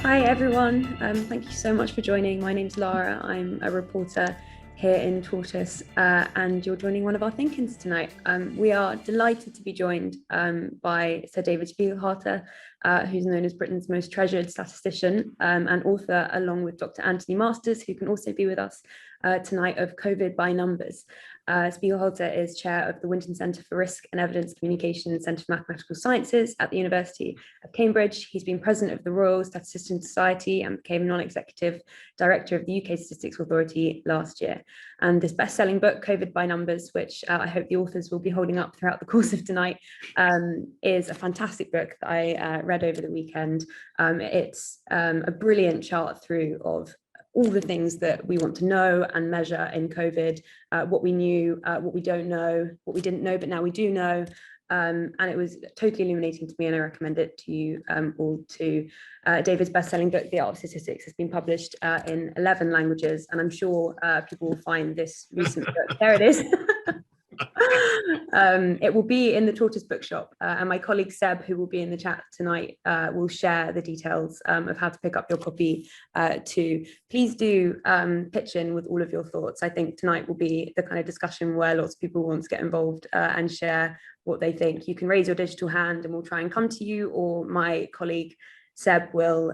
Hi everyone, thank you so much for joining. My name's Lara, I'm a reporter here in Tortoise and you're joining one of our ThinkIns tonight. We are delighted to be joined by Sir David Spiegelhalter, who's known as Britain's most treasured statistician and author, along with Dr. Anthony Masters, who can also be with us tonight, of COVID by Numbers. Spiegelhalter is chair of the Winton Centre for Risk and Evidence Communication and Centre for Mathematical Sciences at the University of Cambridge. He's been president of the Royal Statistician Society and became non-executive director of the UK Statistics Authority last year. And this best-selling book, COVID by Numbers, which I hope the authors will be holding up throughout the course of tonight, is a fantastic book that I read over the weekend. It's a brilliant chart through of all the things that we want to know and measure in COVID, what we knew, what we don't know, what we didn't know, but now we do know. And it was totally illuminating to me, and I recommend it to you all too. David's best-selling book, The Art of Statistics, has been published in 11 languages, and I'm sure people will find this recent book. There it is. It will be in the Tortoise bookshop, and my colleague Seb, who will be in the chat tonight, will share the details of how to pick up your copy too. Please do pitch in with all of your thoughts. I think tonight will be the kind of discussion where lots of people want to get involved and share what they think. You can raise your digital hand and we'll try and come to you, or my colleague Seb will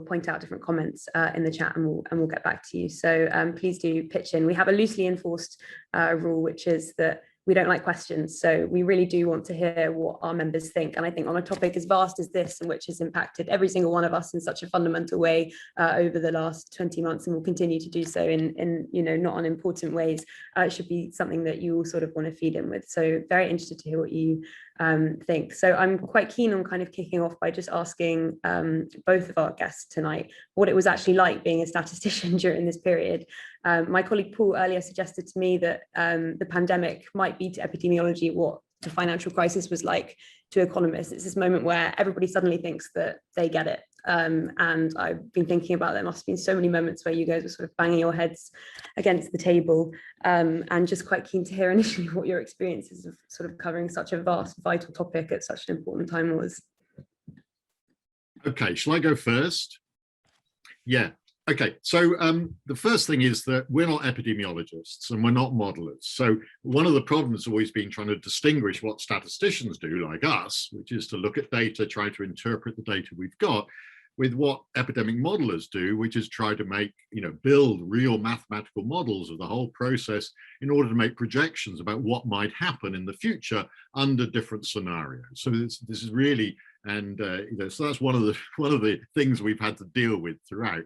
point out different comments in the chat, and we'll get back to you. So please do pitch in. We have a loosely enforced rule, which is that we don't like questions. So we really do want to hear what our members think. And I think on a topic as vast as this, and which has impacted every single one of us in such a fundamental way over the last 20 months, and will continue to do so in not unimportant ways, it should be something that you all sort of want to feed in with. So very interested to hear what you think. So I'm quite keen on kind of kicking off by just asking both of our guests tonight what it was actually like being a statistician during this period. My colleague Paul earlier suggested to me that the pandemic might be to epidemiology what the financial crisis was like to economists. It's this moment where everybody suddenly thinks that they get it. And I've been thinking about there must have been so many moments where you guys were sort of banging your heads against the table, and just quite keen to hear initially what your experiences of sort of covering such a vast, vital topic at such an important time was. Okay, shall I go first? Yeah. Okay, so the first thing is that we're not epidemiologists and we're not modelers. So one of the problems has always been trying to distinguish what statisticians do, like us, which is to look at data, try to interpret the data we've got, with what epidemic modelers do, which is try to make, build real mathematical models of the whole process in order to make projections about what might happen in the future under different scenarios. So this is really, and so that's one of the things we've had to deal with throughout.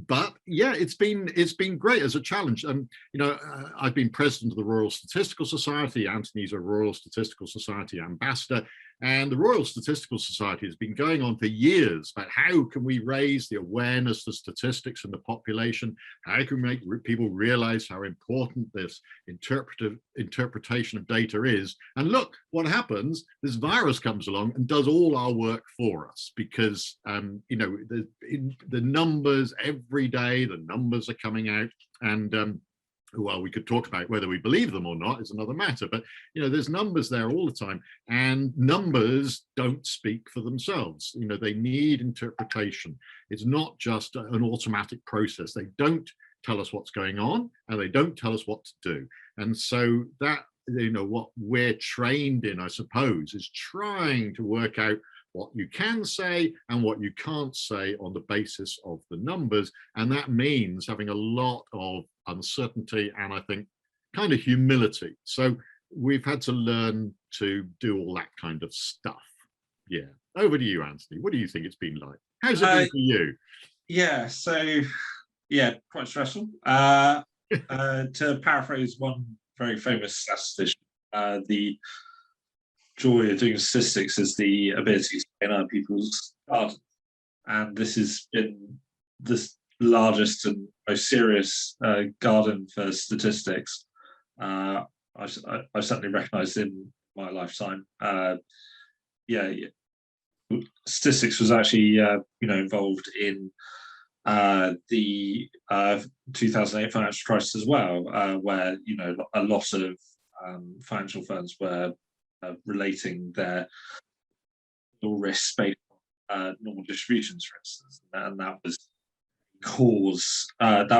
But yeah, it's been great as a challenge. I've been president of the Royal Statistical Society. Anthony's a Royal Statistical Society ambassador, and the Royal Statistical Society has been going on for years about how can we raise the awareness of statistics in the population, how can we make people realize how important this interpretation of data is. And look what happens, this virus comes along and does all our work for us, because the numbers every day, the numbers are coming out, and well, we could talk about whether we believe them or not is another matter, but there's numbers there all the time, and numbers don't speak for themselves. They need interpretation. It's not just an automatic process. They don't tell us what's going on, and they don't tell us what to do. And so that, what we're trained in, I suppose, is trying to work out what you can say and what you can't say on the basis of the numbers. And that means having a lot of uncertainty and, I think, kind of humility. So we've had to learn to do all that kind of stuff. Yeah. Over to you, Anthony. What do you think it's been like? How's it been for you? Yeah, so yeah, quite stressful. To paraphrase one very famous statistician, the joy of doing statistics is the ability to stay in other people's garden. And this has been the largest and most serious garden for statistics I certainly recognised in my lifetime. Statistics was actually involved in the 2008 financial crisis as well, where a lot of financial firms were relating their risks based normal distributions, for instance, and that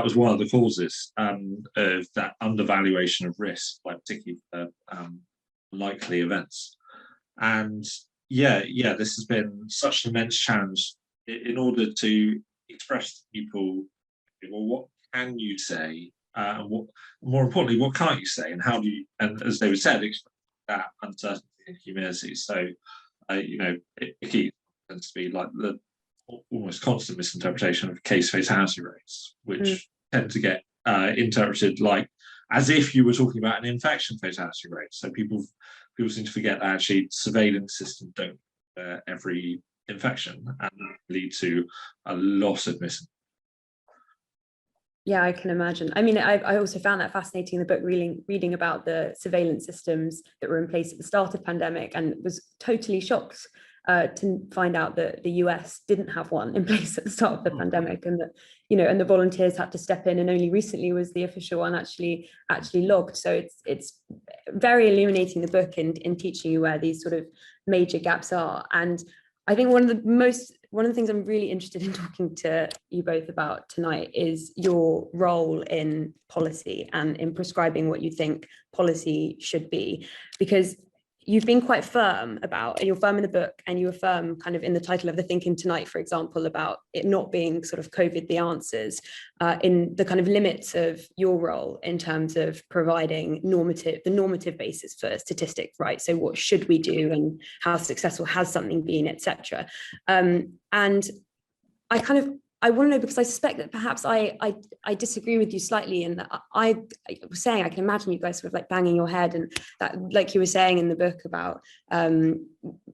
was one of the causes of that undervaluation of risk, like particularly for likely events. And this has been such an immense challenge in order to express to people, well, what can you say, and what, more importantly, what can't you say, and how do you, and as David said, express that uncertainty and humility. So, it tends to be like the almost constant misinterpretation of case fatality rates, which tend to get interpreted like as if you were talking about an infection fatality rate. So people seem to forget that actually surveillance systems don't every infection and lead to a lot of misinformation. Yeah, I can imagine. I mean, I also found that fascinating in the book, reading about the surveillance systems that were in place at the start of the pandemic, and was totally shocked to find out that the US didn't have one in place at the start of the pandemic, and that, and the volunteers had to step in, and only recently was the official one actually logged. So it's very illuminating, the book, in teaching you where these sort of major gaps are. And I think one of the things I'm really interested in talking to you both about tonight is your role in policy and in prescribing what you think policy should be, because you've been quite firm about, and you're firm in the book, and you affirm kind of in the title of the ThinkIn tonight, for example, about it not being sort of COVID the answers, in the kind of limits of your role in terms of providing the normative basis for statistics, right? So what should we do, and how successful has something been, etc. And I want to know, because I suspect that perhaps I disagree with you slightly, and I was saying I can imagine you guys sort of like banging your head, and that, like you were saying in the book about the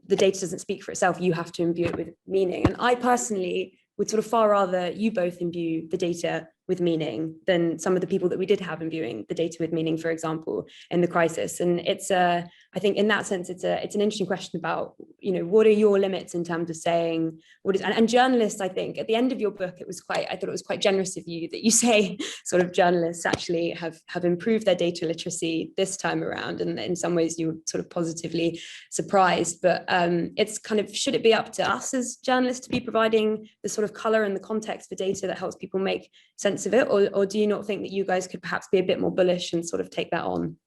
data doesn't speak for itself, you have to imbue it with meaning. And I personally would sort of far rather you both imbue the data with meaning than some of the people that we did have imbuing the data with meaning, for example, in the crisis. And it's I think in that sense, it's an interesting question about, what are your limits in terms of saying what is, and journalists, I think at the end of your book, I thought it was quite generous of you that you say sort of journalists actually have improved their data literacy this time around. And in some ways you were sort of positively surprised, but it's kind of, should it be up to us as journalists to be providing the sort of color and the context for data that helps people make sense of it, or do you not think that you guys could perhaps be a bit more bullish and sort of take that on?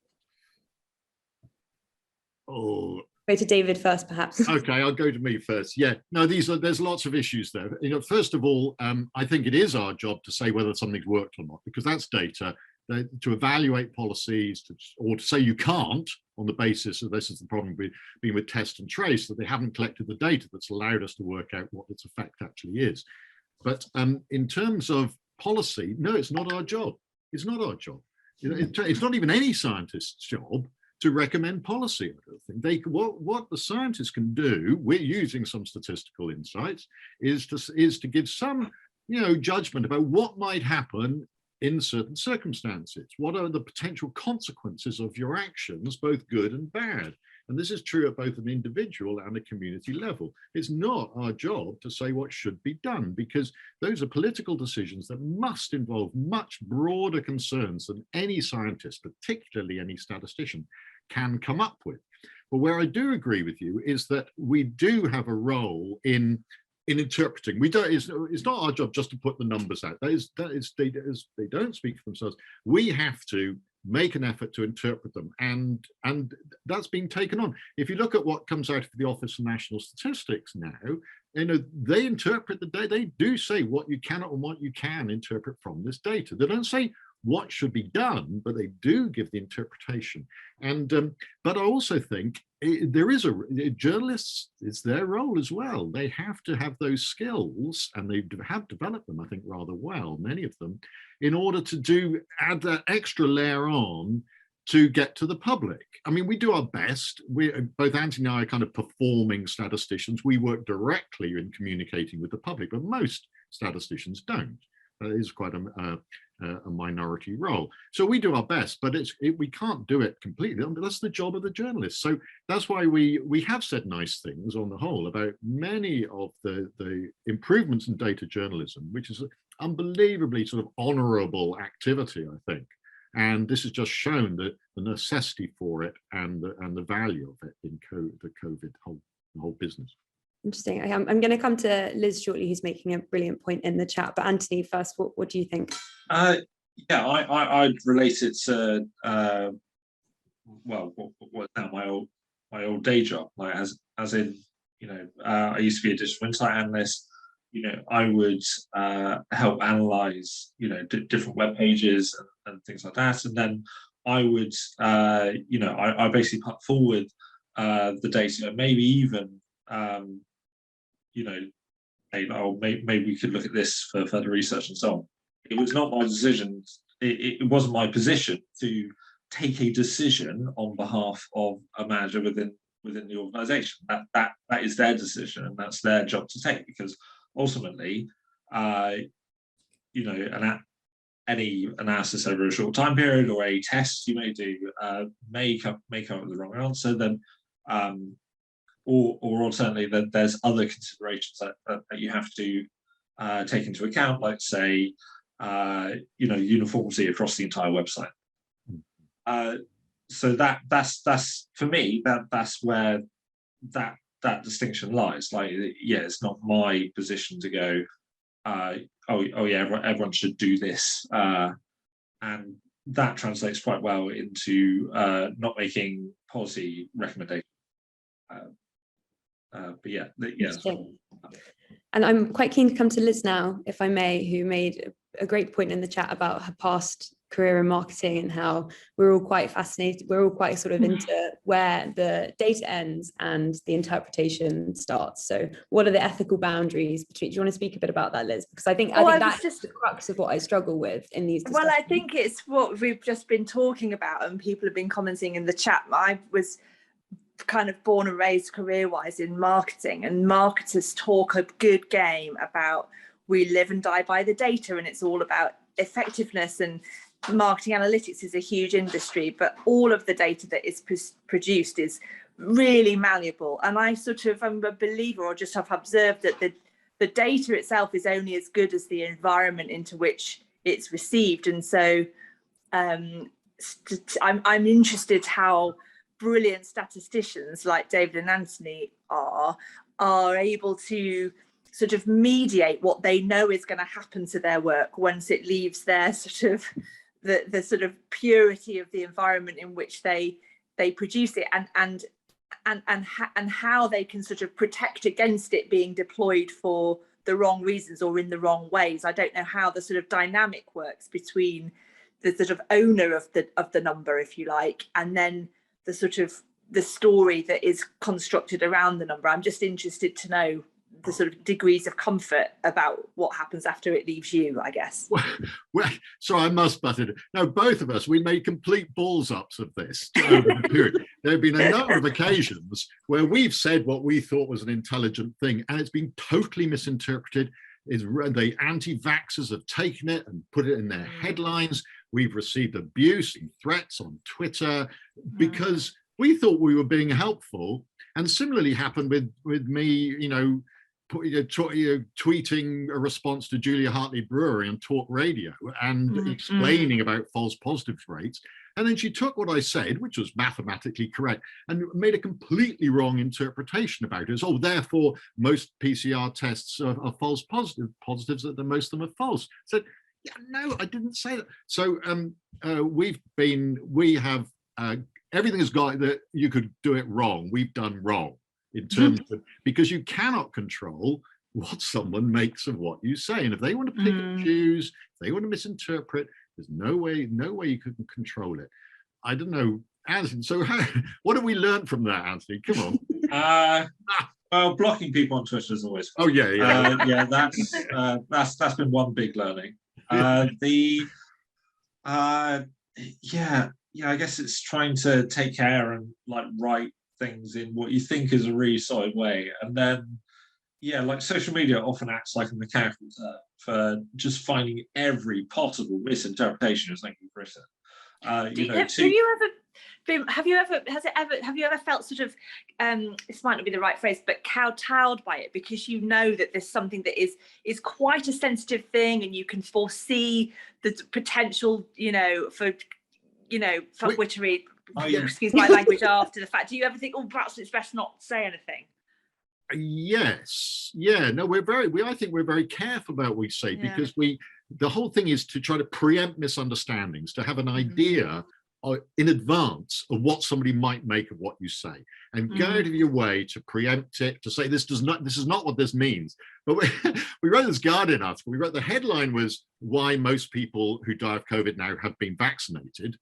Go to David first, perhaps. Okay, I'll go to me first. Yeah, no, there's lots of issues there. First of all, I think it is our job to say whether something's worked or not, because that's data. To evaluate policies, or to say you can't on the basis of, this is the problem being with test and trace, that they haven't collected the data that's allowed us to work out what its effect actually is. But in terms of policy, no, it's not our job. It's not our job. It's not even any scientist's job to recommend policy. I don't think what the scientists can do, we're using some statistical insights, is to give some judgment about what might happen in certain circumstances. What are the potential consequences of your actions, both good and bad? And this is true at both an individual and a community level. It's not our job to say what should be done, because those are political decisions that must involve much broader concerns than any scientist, particularly any statistician, can come up with. But where I do agree with you is that we do have a role in interpreting. It's not our job just to put the numbers out. They don't speak for themselves. We have to make an effort to interpret them, and that's being taken on. If you look at what comes out of the Office of National Statistics now, they interpret the data. They do say what you cannot and what you can interpret from this data. They don't say what should be done, but they do give the interpretation. And but I also think there is journalists, it's their role as well. They have to have those skills, and they have developed them, I think, rather well, many of them, in order to add that extra layer on to get to the public. I mean, we do our best. Both Anthony and I are kind of performing statisticians. We work directly in communicating with the public, but most statisticians don't. That is quite a minority role. So we do our best, but we can't do it completely. That's the job of the journalist. So that's why we have said nice things on the whole about many of the improvements in data journalism, which is an unbelievably sort of honorable activity, I think. And this has just shown the necessity for it and the value of it in the COVID whole business. Interesting. I'm going to come to Liz shortly, who's making a brilliant point in the chat. But Anthony, first, what do you think? Yeah, I'd relate it to well, what's now my old day job. Like as in, I used to be a digital insight analyst. I would help analyze, different web pages and things like that, and then I would, I basically put forward the data, maybe even, maybe we could look at this for further research and so on. It was not my decision. It wasn't my position to take a decision on behalf of a manager within the organisation. That is their decision, and that's their job to take, because ultimately, any analysis over a short time period or a test you may do may come up with the wrong answer, then or alternatively, that there's other considerations that you have to take into account, like say uniformity across the entire website. So that's for me, that's where that distinction lies. Like, yeah, it's not my position to go, everyone should do this, and that translates quite well into not making policy recommendations. But yeah. And I'm quite keen to come to Liz now, if I may, who made a great point in the chat about her past career in marketing and how we're all quite fascinated. We're all quite sort of into where the data ends and the interpretation starts. So what are the ethical boundaries between? Do you want to speak a bit about that, Liz? Because I think that's just the crux of what I struggle with in these discussions. Well, I think it's what we've just been talking about, and people have been commenting in the chat. I was kind of born and raised career-wise in marketing, and marketers talk a good game about we live and die by the data, and it's all about effectiveness, and marketing analytics is a huge industry, but all of the data that is produced is really malleable. And I'm a believer, or just have observed, that the data itself is only as good as the environment into which it's received. And so I'm interested how brilliant statisticians like David and Anthony are able to sort of mediate what they know is going to happen to their work once it leaves their sort of the sort of purity of the environment in which they produce it, and how they can sort of protect against it being deployed for the wrong reasons or in the wrong ways. I don't know how the sort of dynamic works between the sort of owner of the number, if you like, and then the sort of the story that is constructed around the number. I'm just interested to know the sort of degrees of comfort about what happens after it leaves you, I guess. Well, so I must butt it. No, both of us, we made complete balls ups of this over the period. There have been a number of occasions where we've said what we thought was an intelligent thing, and it's been totally misinterpreted. The anti-vaxxers have taken it and put it in their headlines. We've received abuse and threats on Twitter because we thought we were being helpful. And similarly happened with me, tweeting a response to Julia Hartley-Brewery on Talk Radio and explaining about false positive rates. And then she took what I said, which was mathematically correct, and made a completely wrong interpretation about it. So, therefore, most PCR tests are false positives, that most of them are false. So, yeah, no, I didn't say that. So we have everything has got that you could do it wrong. We've done wrong in terms of, because you cannot control what someone makes of what you say. And if they want to pick and choose, if they want to misinterpret, there's no way you can control it. I don't know, Anthony. So what have we learned from that, Anthony? Come on. Well, blocking people on Twitter is always fun. Oh yeah. That's been one big learning. I guess it's trying to take care and like write things in what you think is a really solid way, and then like social media often acts like a mechanical term for just finding every possible misinterpretation of something you've written. Have you ever felt sort of this might not be the right phrase, but kowtowed by it, because you know that there's something that is quite a sensitive thing, and you can foresee the potential, for witchery, excuse my language, after the fact? Do you ever think, oh, perhaps it's best not to say anything? Yes, yeah, no, I think we're very careful about what we say, Yeah. because the whole thing is to try to preempt misunderstandings, to have an idea in advance of what somebody might make of what you say, and go out of your way to preempt it, to say this is not what this means. But we wrote this Guardian article. We wrote, the headline was why most people who die of COVID now have been vaccinated.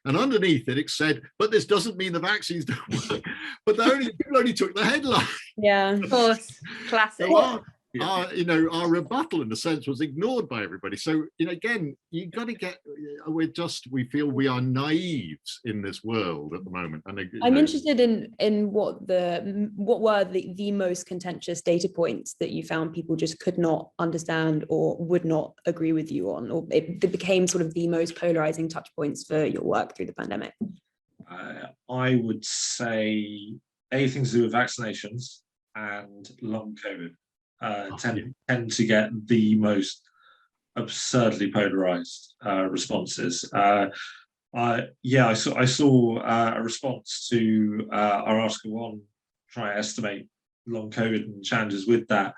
And underneath it said, but this doesn't mean the vaccines don't work. But people only took the headline. Yeah. Of course, classic. So our rebuttal, in a sense, was ignored by everybody. So, again, you got to get. We feel we are naives in this world at the moment. And I'm interested in what were the most contentious data points that you found people just could not understand or would not agree with you on, or it became sort of the most polarizing touch points for your work through the pandemic. I would say anything to do with vaccinations and long COVID. Tend to get the most absurdly polarized responses. I saw a response to our article on trying to estimate long COVID and challenges with that,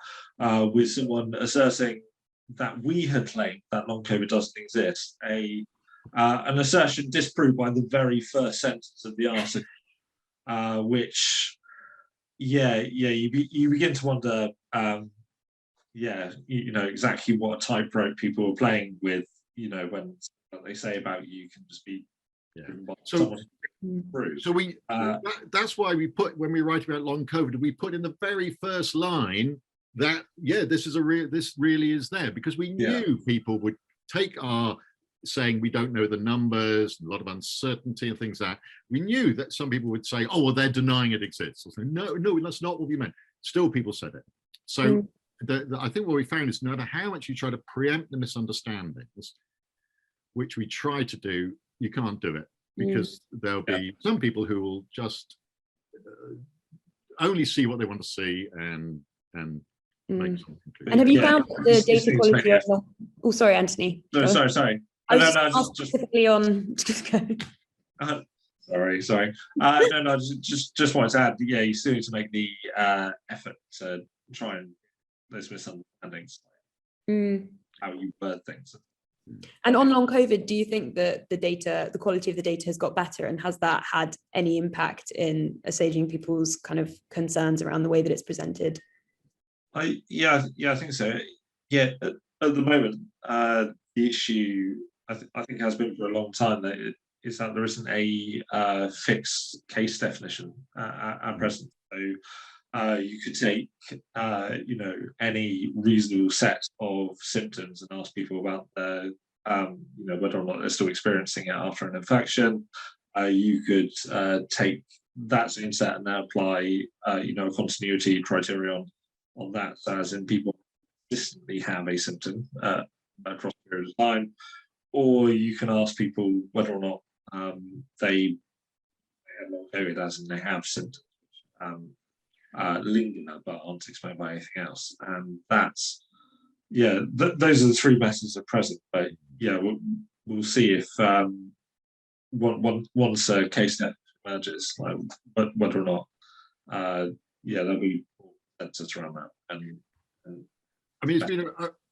with someone asserting that we had claimed that long COVID doesn't exist, an assertion disproved by the very first sentence of the article, which you begin to wonder, exactly what tightrope people are playing with, when what they say about you can just be driven by someone. That's why we put, when we write about long COVID, we put in the very first line that, this really is there, because we knew people would take our saying we don't know the numbers, a lot of uncertainty and things like that. We knew that some people would say, oh, well, they're denying it exists. Or say, no, that's not what we meant. Still, people said it. So I think what we found is, no matter how much you try to preempt the misunderstandings, which we try to do, you can't do it, because there'll be some people who will just only see what they want to see and make some conclusions. And have you found the data quality of long... Oh, sorry, Anthony. Sorry. I was just specifically on... Sorry. Just wanted to add, you still need to make the effort to try and those misunderstandings, how you word things. And on long COVID, do you think that the quality of the data has got better, and has that had any impact in assuaging people's kind of concerns around the way that it's presented? I think so. At the moment, the issue I think has been for a long time is that there isn't a fixed case definition at present. So you could take any reasonable set of symptoms and ask people about their whether or not they're still experiencing it after an infection. You could take that same set and now apply a continuity criterion on that, as in people consistently have a symptom across a period of time. Or you can ask people whether or not they have long COVID, as in they have symptoms linger but aren't explained by anything else. And that's those are the three methods at present. But we'll see if once a case net emerges, but whether or not there'll be consensus around that. And I mean, it's been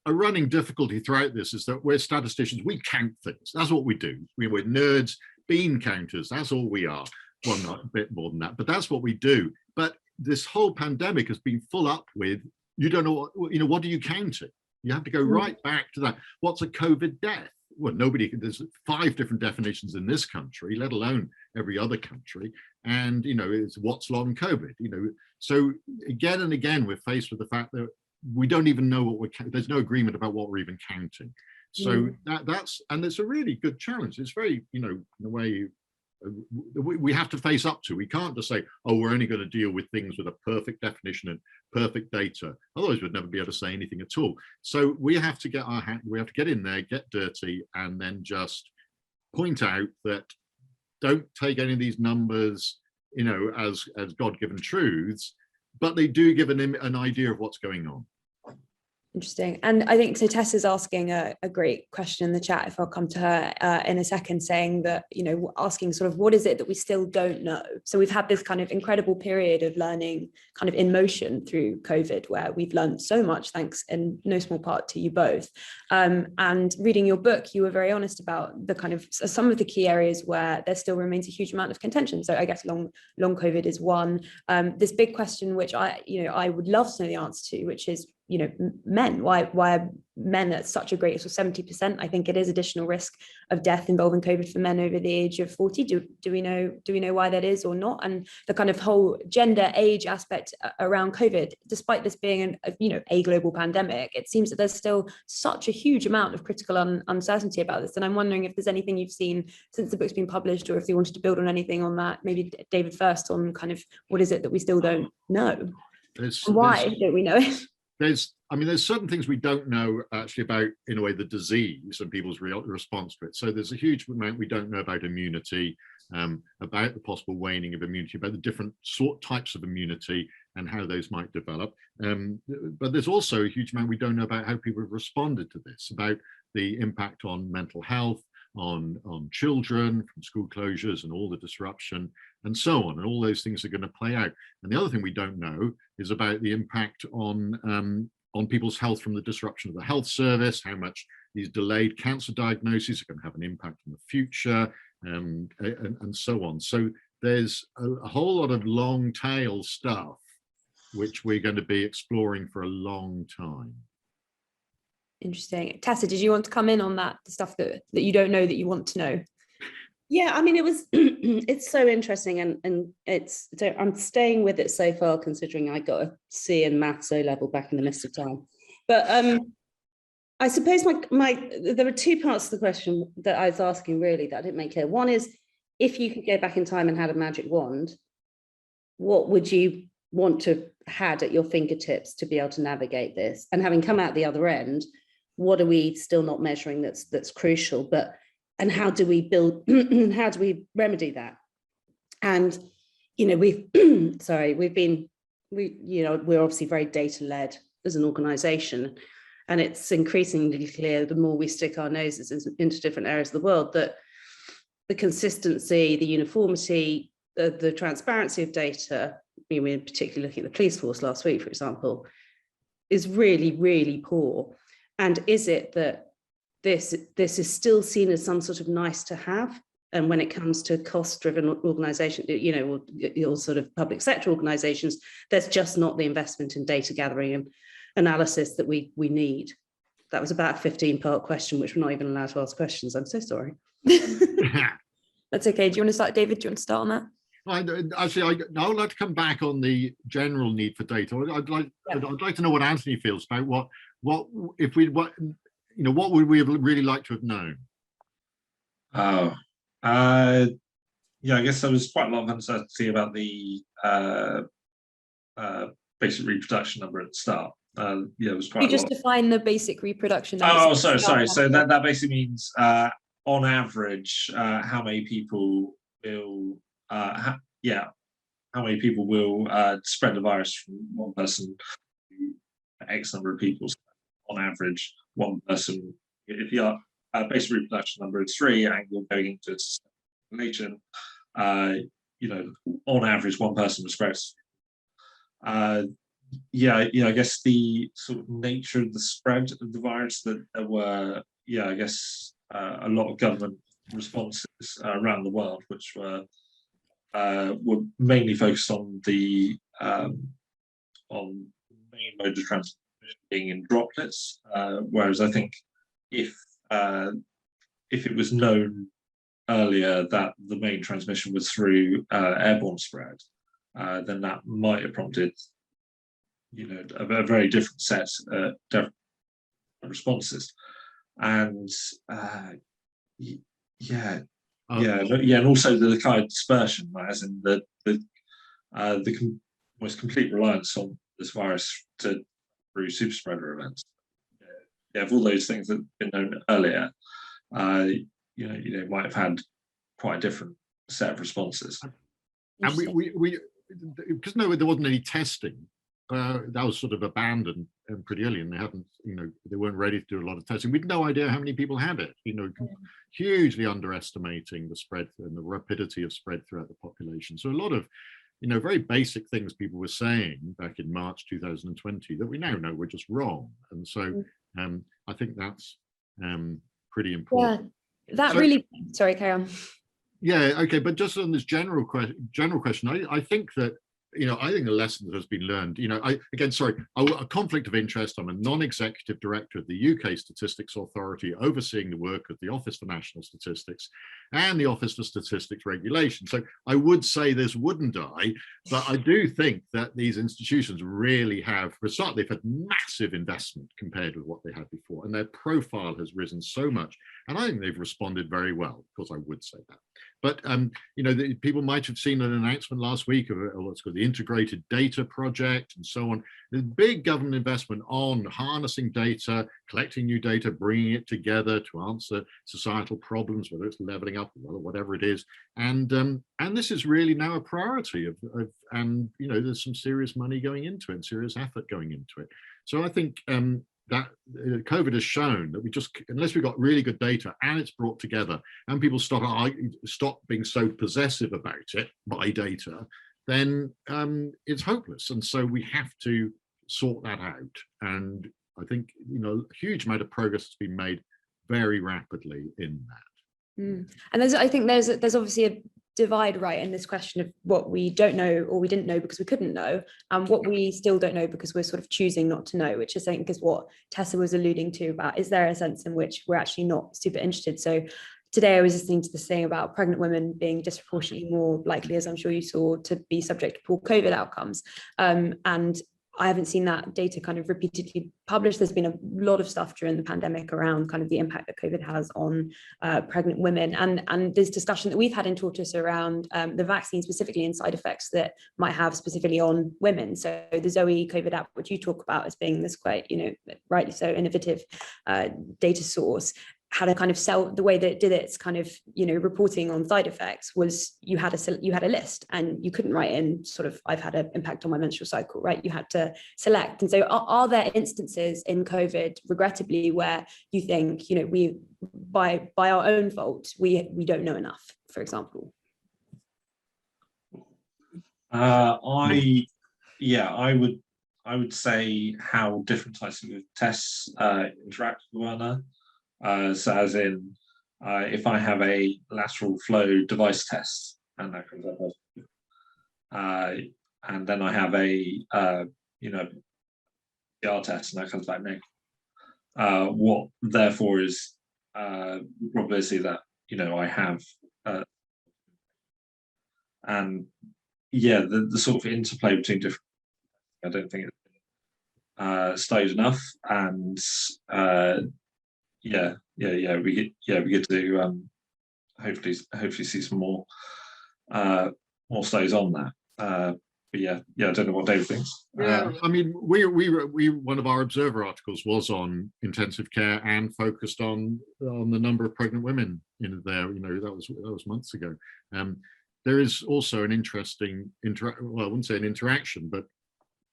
a running difficulty throughout this, is that we're statisticians, we count things. That's what we do. We're nerds, bean counters, that's all we are. Well, not a bit more than that, but that's what we do. But this whole pandemic has been full up with, you don't know, what do you count it? You have to go right back to that. What's a COVID death? Well, there's 5 different definitions in this country, let alone every other country. And, it's what's long COVID, So again and again, we're faced with the fact that we don't even know what there's no agreement about what we're even counting. So and it's a really good challenge. It's very, in a way, we have to face up to. We can't just say, oh, we're only going to deal with things with a perfect definition and perfect data. Otherwise, we'd never be able to say anything at all. So we have to get in there, get dirty, and then just point out that don't take any of these numbers, as God-given truths, but they do give an idea of what's going on. Interesting. And I think so Tess is asking a great question in the chat, if I'll come to her in a second, saying that, you know, asking sort of what is it that we still don't know? So we've had this kind of incredible period of learning kind of in motion through COVID, where we've learned so much, thanks in no small part to you both. And reading your book, you were very honest about the kind of some of the key areas where there still remains a huge amount of contention. So I guess long COVID is one. This big question, which I would love to know the answer to, which is, you know, men, why are men at such a great, so 70%, I think it is, additional risk of death involving COVID for men over the age of 40. Do we know why that is or not? And the kind of whole gender age aspect around COVID, despite this being a global pandemic, it seems that there's still such a huge amount of critical uncertainty about this. And I'm wondering if there's anything you've seen since the book's been published, or if you wanted to build on anything on that. Maybe David first, on kind of what is it that we still don't know? Why don't we know it? There's certain things we don't know actually about, in a way, the disease and people's response to it. So there's a huge amount we don't know about immunity, about the possible waning of immunity, about the different types of immunity and how those might develop. But there's also a huge amount we don't know about how people have responded to this, about the impact on mental health, on children from school closures and all the disruption and so on, and all those things are going to play out. And the other thing we don't know is about the impact on people's health from the disruption of the health service, how much these delayed cancer diagnoses are going to have an impact in the future, and so on. So there's a whole lot of long tail stuff which we're going to be exploring for a long time. Interesting. Tessa, did you want to come in on that, the stuff that you don't know that you want to know? Yeah, I mean, it was it's so interesting, and I'm staying with it so far, considering I got a C in maths O level back in the mist of time. But I suppose there are two parts of the question that I was asking, really, that I didn't make clear. One is, if you could go back in time and had a magic wand, what would you want to had at your fingertips to be able to navigate this? And having come out the other end, what are we still not measuring that's crucial? And how do we build, how do we remedy that? And, you know, we're obviously very data-led as an organization, and it's increasingly clear the more we stick our noses into different areas of the world, that the consistency, the uniformity, the transparency of data, I mean, particularly looking at the police force last week, for example, is really, really poor. And is it that this is still seen as some sort of nice to have? And when it comes to cost-driven organization, you know, or sort of public sector organizations, there's just not the investment in data gathering and analysis that we need. That was about a 15-part question, which we're not even allowed to ask questions. I'm so sorry. That's okay. Do you want to start, David? Do you want to start on that? I would like to come back on the general need for data. I'd like to know what Anthony feels about what would we have really liked to have known? Yeah, I guess there was quite a lot of uncertainty about the basic reproduction number at the start. Yeah, it was quite. You just define the basic reproduction number. Oh, sorry. So that basically means, on average, how many people will, how many people will spread the virus from one person to X number of people. So on average, one person. If your basic reproduction number is 3 and you're going into a population, you know, on average, one person will spread. I guess the sort of nature of the spread of the virus, that there were, I guess, a lot of government responses around the world, which were mainly focused on the main mode of transmission being in droplets, whereas I think if it was known earlier that the main transmission was through airborne spread, then that might have prompted, you know, a very different set of responses. And and also the kind of dispersion, as in the almost complete reliance on this virus through super spreader events. Of all those things that have been known earlier, you might have had quite a different set of responses. And we because there wasn't any testing, that was sort of abandoned pretty early, and they hadn't, they weren't ready to do a lot of testing. We had no idea how many people had it, hugely underestimating the spread and the rapidity of spread throughout the population. So a lot of, very basic things people were saying back in March 2020 that we now know were just wrong. And so I think that's pretty important. Yeah, that really, sorry, carry on. Yeah, okay, but just on this general question, I think that, I think the lesson that has been learned, a conflict of interest. I'm a non-executive director of the UK Statistics Authority, overseeing the work of the Office for National Statistics and the Office for Statistics Regulation. So I would say this, wouldn't I? But I do think that these institutions really have, for a start, they've had massive investment compared with what they had before, and their profile has risen so much. And I think they've responded very well. Of course, I would say that. But, people might have seen an announcement last week of what's called the Integrated Data Project and so on. There's big government investment on harnessing data, collecting new data, bringing it together to answer societal problems, whether it's leveling up or whatever it is. And this is really now a priority and there's some serious money going into it, serious effort going into it. So I think that COVID has shown that unless we've got really good data and it's brought together and people stop being so possessive about it by data, then it's hopeless. And so we have to sort that out. And I think, a huge amount of progress has been made very rapidly in that. And I think there's obviously a divide, right, in this question of what we don't know or we didn't know because we couldn't know, and what we still don't know because we're sort of choosing not to know, which I think is what Tessa was alluding to about, is there a sense in which we're actually not super interested? So today I was listening to this thing about pregnant women being disproportionately more likely, as I'm sure you saw, to be subject to poor COVID outcomes. And I haven't seen that data kind of repeatedly published. There's been a lot of stuff during the pandemic around kind of the impact that COVID has on pregnant women. And this discussion that we've had in Tortoise around the vaccine specifically and side effects that might have specifically on women. So the Zoe COVID app, which you talk about as being this quite, rightly so innovative data source, had a kind of the way that it did its kind of, reporting on side effects was you had a list and you couldn't write in sort of, I've had an impact on my menstrual cycle, right? You had to select. And so are there instances in COVID, regrettably, where you think, we, by our own fault, we don't know enough, for example? I would say how different types of tests interact with one another. So as in, if I have a lateral flow device test and that comes up positive, and then I have a PCR test and that comes back negative, what therefore is the probability that I have, and the sort of interplay between different, I don't think it's studied enough, and we get to hopefully see some more studies on that. But I don't know what David thinks. I mean, we one of our Observer articles was on intensive care and focused on the number of pregnant women in there. That was months ago. There is also an interesting I wouldn't say an interaction, but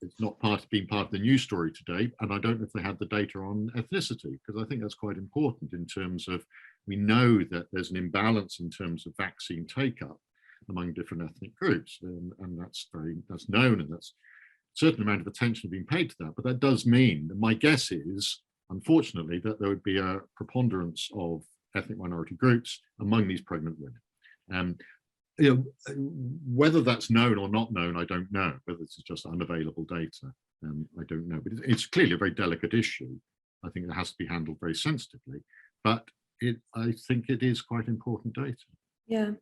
it's not been part of the news story today, and I don't know if they had the data on ethnicity, because I think that's quite important in terms of, we know that there's an imbalance in terms of vaccine take-up among different ethnic groups, and that's known, and that's a certain amount of attention being paid to that. But that does mean, my guess is, unfortunately, that there would be a preponderance of ethnic minority groups among these pregnant women. Whether that's known or not known, I don't know. Whether it's just unavailable data, I don't know. But it's clearly a very delicate issue. I think it has to be handled very sensitively. But I think it is quite important data. Yeah,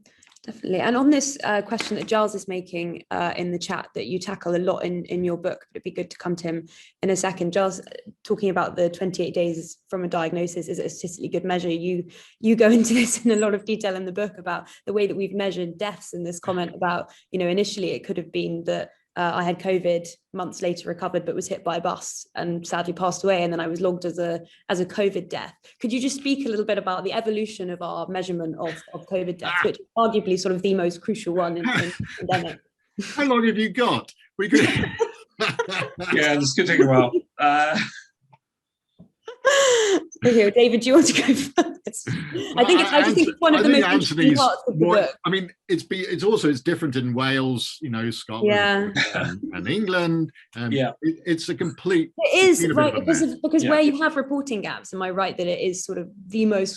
definitely. And on this question that Giles is making in the chat that you tackle a lot in your book, but it'd be good to come to him in a second. Giles, talking about the 28 days from a diagnosis is a statistically good measure. You go into this in a lot of detail in the book about the way that we've measured deaths, and this comment about, initially it could have been that I had COVID, months later recovered, but was hit by a bus and sadly passed away. And then I was logged as a COVID death. Could you just speak a little bit about the evolution of our measurement of COVID deaths, which is arguably sort of the most crucial one in the pandemic? How long have you got? We could Yeah, this could take a while. Okay, David, do you want to go first? I just think it's one of the most interesting parts of the book. I mean, it's different in Wales, Scotland, and England. It's a complete. It is right because where you have reporting gaps. Am I right that it is sort of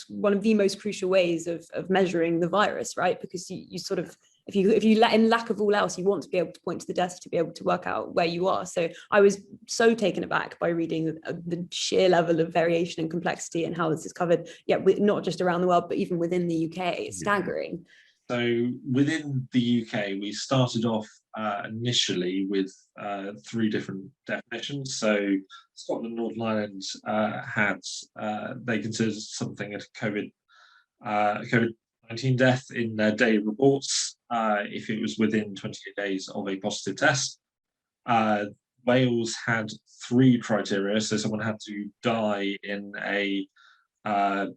one of the most crucial ways of measuring the virus, right? Because you sort of, if you let in lack of all else, you want to be able to point to the desk to be able to work out where you are. So I was so taken aback by reading the sheer level of variation and complexity and how this is covered. Yeah, not just around the world, but even within the UK. It's staggering. So within the UK, we started off initially with 3 different definitions. So Scotland, Northern Ireland they considered something a COVID-19 death in their daily reports if it was within 28 days of a positive test. Wales had 3 criteria, so someone had to die in had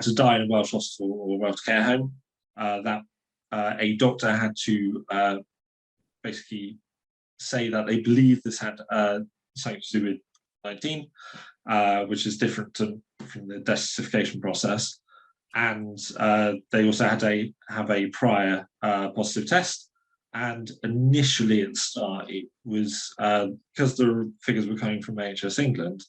to die in a Welsh hospital or Welsh care home. A doctor had to basically say that they believe this had something to do with 19, which is different from the death-certification process. And they also had to have a prior positive test. And initially at the start, it was because the figures were coming from NHS England,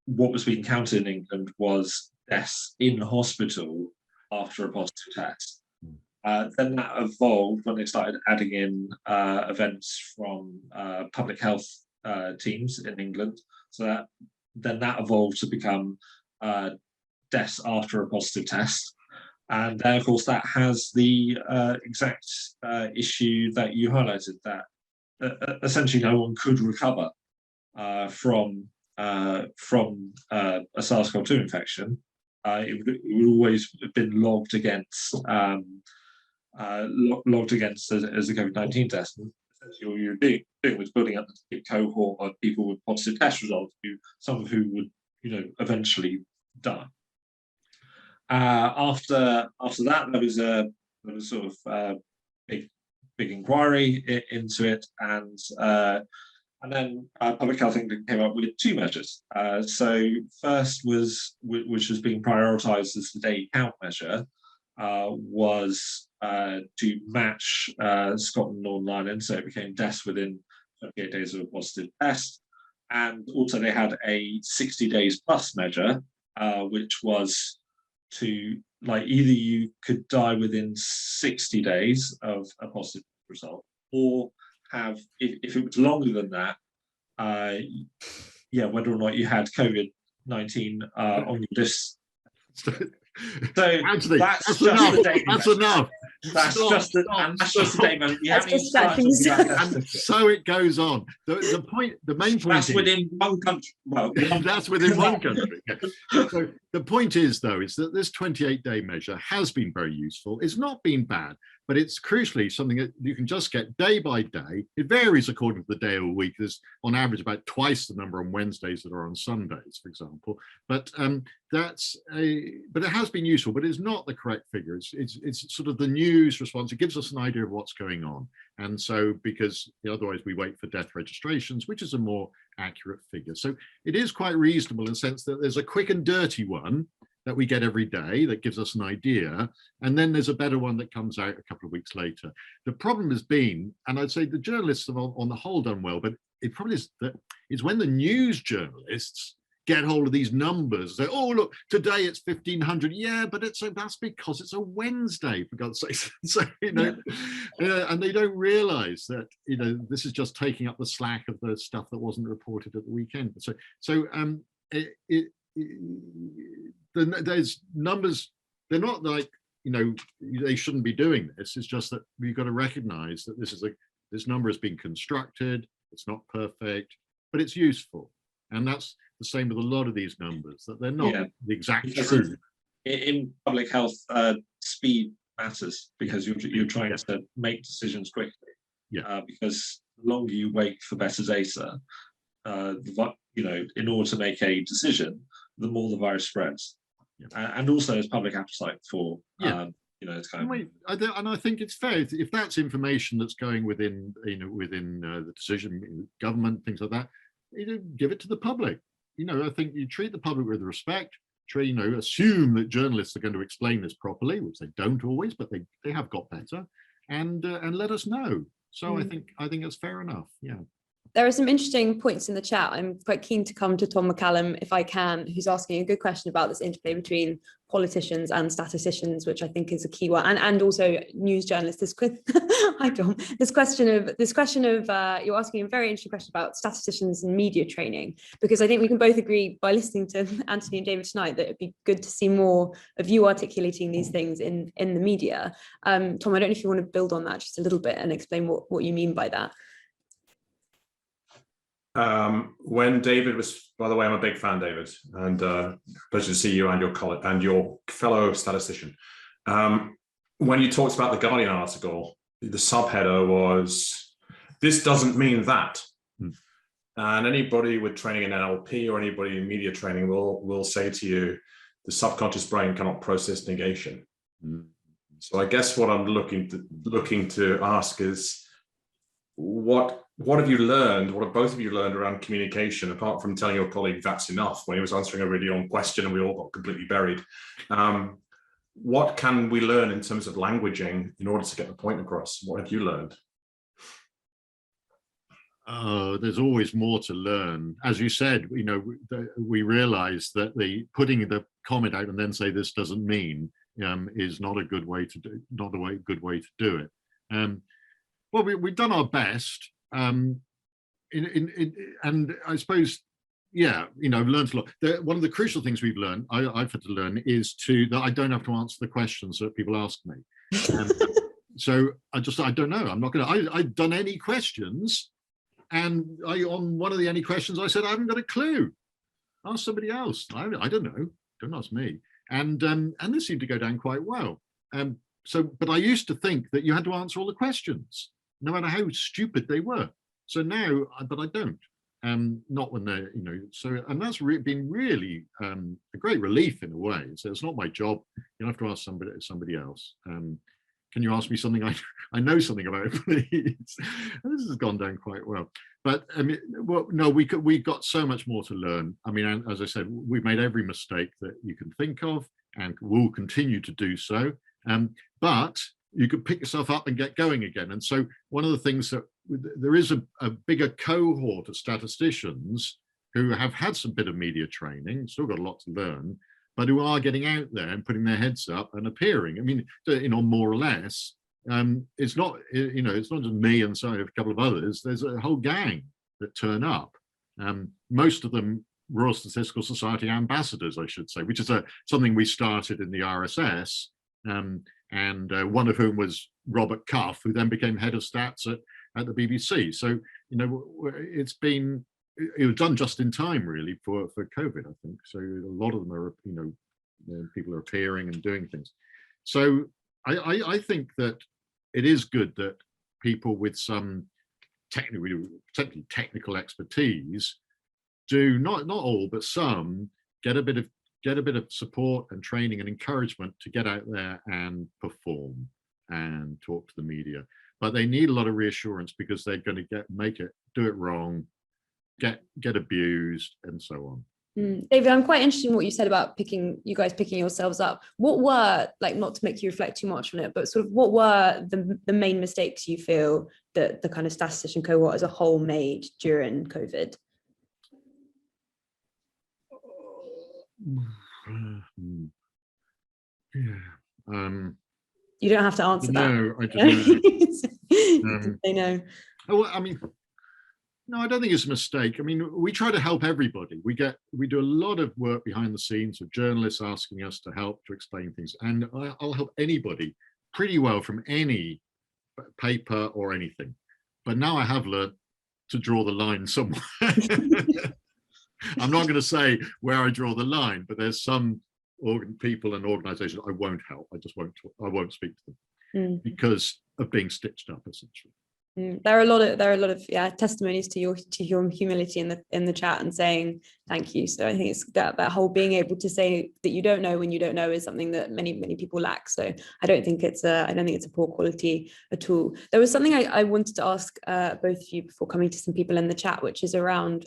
what was being counted in England was deaths in hospital after a positive test. Then that evolved when they started adding in events from public health teams in England. So that evolved to become deaths after a positive test. And then, of course, that has the exact issue that you highlighted, that essentially no one could recover from a SARS-CoV-2 infection. It would always have been logged against as a COVID-19 test. And essentially, all you're doing was building up the cohort of people with positive test results, some of who would, eventually die. After that, there was sort of big inquiry into it, and then Public Health England came up with 2 measures. So first which was being prioritised as the daily count measure, was to match Scotland, Northern Ireland, so it became deaths within 28 days of a positive test. And also they had a 60 days plus measure, which was to, either you could die within 60 days of a positive result, or have, if it was longer than that, whether or not you had COVID-19 on your list. So Anthony, that's enough. That's enough. That's just the statement. And so it goes on. The main point that's within one country. Well, that's within one country. So the point is, though, is that this 28-day measure has been very useful. It's not been bad, but it's crucially something that you can just get day by day. It varies according to the day of the week. There's on average about twice the number on Wednesdays that are on Sundays, for example. But but it has been useful, but it's not the correct figure. It's sort of the news response. It gives us an idea of what's going on. And so, because otherwise we wait for death registrations, which is a more accurate figure. So it is quite reasonable in the sense that there's a quick and dirty one that we get every day that gives us an idea. And then there's a better one that comes out a couple of weeks later. The problem has been, and I'd say the journalists have on the whole done well, but it probably is when the news journalists get hold of these numbers. Say, oh, look, today it's 1,500. Yeah, but that's because it's a Wednesday, for God's sake. So, and they don't realize that, this is just taking up the slack of the stuff that wasn't reported at the weekend. There's numbers, they're not like, they shouldn't be doing this. It's just that we've got to recognize that this number has been constructed. It's not perfect, but it's useful. And that's the same with a lot of these numbers, that they're not the exact truth. In public health, speed matters, because you're trying to make decisions quickly. Because the longer you wait for better data, in order to make a decision, the more the virus spreads. And also there's public appetite for It's kind of. And I think it's fair if that's information that's going within, within the decision government, things like that. Give it to the public. I think you treat the public with respect. Assume that journalists are going to explain this properly, which they don't always, but they have got better, and let us know. So I think it's fair enough. Yeah. There are some interesting points in the chat. I'm quite keen to come to Tom McCallum, if I can, who's asking a good question about this interplay between politicians and statisticians, which I think is a key one, and also news journalists. Hi Tom. This question of you're asking a very interesting question about statisticians and media training, because I think we can both agree by listening to Anthony and David tonight that it'd be good to see more of you articulating these things in the media. Tom, I don't know if you want to build on that just a little bit and explain what you mean by that. When David was, by the way, I'm a big fan, David, and pleasure to see you and your fellow statistician. When you talked about the Guardian article, the subheader was, "This doesn't mean that." And anybody with training in NLP or anybody in media training will say to you, the subconscious brain cannot process negation. So I guess what I'm looking to ask is, what have you learned? What have both of you learned around communication, apart from telling your colleague that's enough when he was answering a really long question and we all got completely buried? What can we learn in terms of languaging in order to get the point across? What have you learned? There's always more to learn. As you said, we realize that putting the comment out and then say this doesn't mean is not a good way to good way to do it. Well, we've done our best, and I suppose, I've learned a lot. One of the crucial things we've learned, I've had to learn, is that I don't have to answer the questions that people ask me. So I don't know. I'm not going to. I've done any questions, and on one of the any questions I said I haven't got a clue. Ask somebody else. I don't know. Don't ask me. And this seemed to go down quite well. But I used to think that you had to answer all the questions, no matter how stupid they were. So now, but I don't. Not when they're, and that's been really a great relief in a way. So it's not my job. You have to ask somebody else. Can you ask me something I know something about, please? And this has gone down quite well. But no, we got so much more to learn. I mean, as I said, we've made every mistake that you can think of, and will continue to do so. But you could pick yourself up and get going again. And so one of the things that there is a bigger cohort of statisticians who have had some bit of media training, still got a lot to learn, but who are getting out there and putting their heads up and appearing. I mean, more or less, it's not just me and a couple of others. There's a whole gang that turn up. Most of them Royal Statistical Society ambassadors, I should say, which is something we started in the RSS. And one of whom was Robert Cuff, who then became head of stats at the BBC. So, it was done just in time, really, for COVID, I think. So a lot of them are, people are appearing and doing things. So I think that it is good that people with some technical expertise do, not all, but some, get a bit of support and training and encouragement to get out there and perform and talk to the media. But they need a lot of reassurance, because they're going to do it wrong, get abused, and so on. David, I'm quite interested in what you said about you guys picking yourselves up. What were, not to make you reflect too much on it, but sort of what were the main mistakes you feel that the kind of statistician cohort as a whole made during COVID? You don't have to answer that. No, I don't know. know. Oh, I mean, no, I don't think it's a mistake. I mean, we try to help everybody. We do a lot of work behind the scenes with journalists asking us to help to explain things, and I'll help anybody pretty well from any paper or anything. But now I have learned to draw the line somewhere. I'm not going to say where I draw the line, but there's some people and organizations I won't help. I won't speak to them because of being stitched up, essentially. There are a lot of testimonies to your humility in the chat and saying thank you. So I think it's that whole being able to say that you don't know when you don't know is something that many people lack. So I don't think it's a poor quality at all. There was something I wanted to ask both of you before coming to some people in the chat, which is around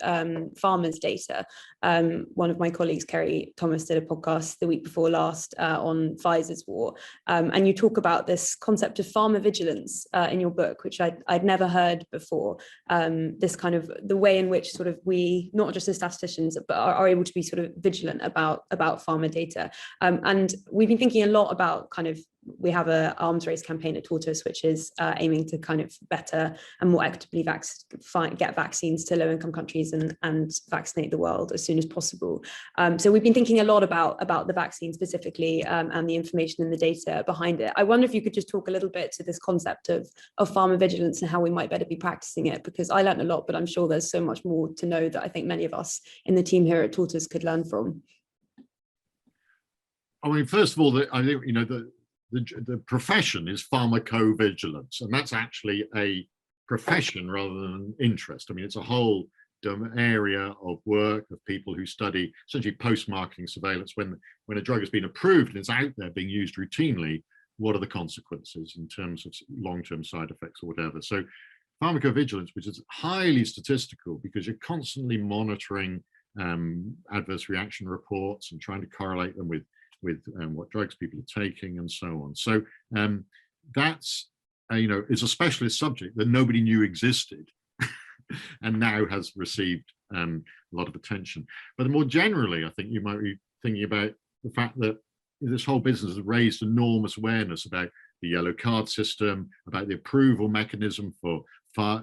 farmers' data. One of my colleagues, Kerry Thomas, did a podcast the week before last on Pfizer's war, and you talk about this concept of farmer vigilance in your book, which I'd never heard before. This kind of the way in which sort of we, not just as statisticians, but are able to be sort of vigilant about farmer data. And we've been thinking a lot about kind of, we have an arms race campaign at Tortoise, which is aiming to kind of better and more equitably get vaccines to low-income countries and vaccinate the world as soon as possible. So we've been thinking a lot about the vaccine specifically and the information and the data behind it. I wonder if you could just talk a little bit to this concept of farmer vigilance and how we might better be practicing it, because I learned a lot, but I'm sure there's so much more to know that I think many of us in the team here at Tortoise could learn from. I mean, first of all, I think, the profession is pharmacovigilance, and that's actually a profession rather than an interest. I mean, it's a whole area of work of people who study essentially post-marketing surveillance. When a drug has been approved and it's out there being used routinely, what are the consequences in terms of long-term side effects or whatever? So pharmacovigilance, which is highly statistical because you're constantly monitoring adverse reaction reports and trying to correlate them with what drugs people are taking and so on. So that's, is a specialist subject that nobody knew existed and now has received a lot of attention. But more generally, I think you might be thinking about the fact that this whole business has raised enormous awareness about the yellow card system, about the approval mechanism for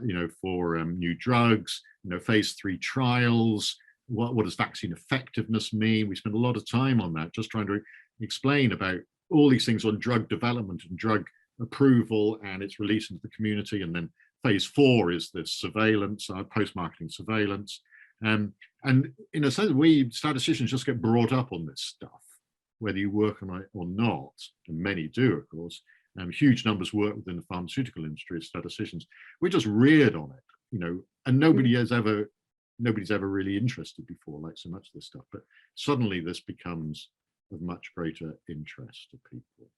new drugs, phase 3 trials. What does vaccine effectiveness mean? We spend a lot of time on that, just trying to explain about all these things on drug development and drug approval and its release into the community. And then phase 4 is this surveillance, post-marketing surveillance. And in a sense, we statisticians just get brought up on this stuff, whether you work on it or not, and many do, of course. Huge numbers work within the pharmaceutical industry as statisticians. We're just reared on it, and nobody's ever really interested before, like so much of this stuff. But suddenly this becomes of much greater interest to people.